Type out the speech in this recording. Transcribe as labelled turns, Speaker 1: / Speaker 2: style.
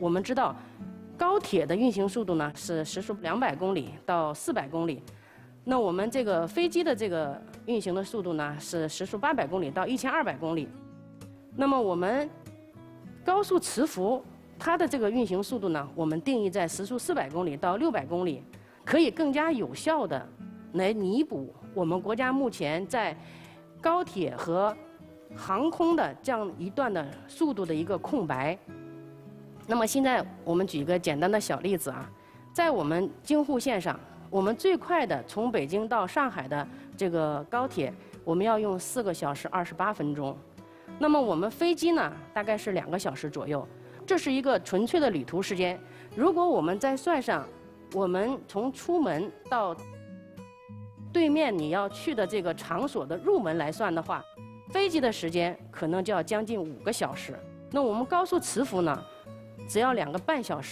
Speaker 1: 我们知道，高铁的运行速度呢是时速200公里到400公里，那我们这个飞机的这个运行的速度呢是时速800公里到1200公里。那么我们高速磁浮它的这个运行速度呢，我们定义在时速400公里到600公里，可以更加有效的来弥补我们国家目前在高铁和航空的这样一段的速度的一个空白。那么现在我们举一个简单的小例子啊，在我们京沪线上，我们最快的从北京到上海的这个高铁，我们要用4个小时28分钟。那么我们飞机呢，大概是2个小时左右。这是一个纯粹的旅途时间。如果我们再算上我们从出门到对面你要去的这个场所的入门来算的话，飞机的时间可能就要将近5个小时。那我们高速磁浮呢，只要2个半小时。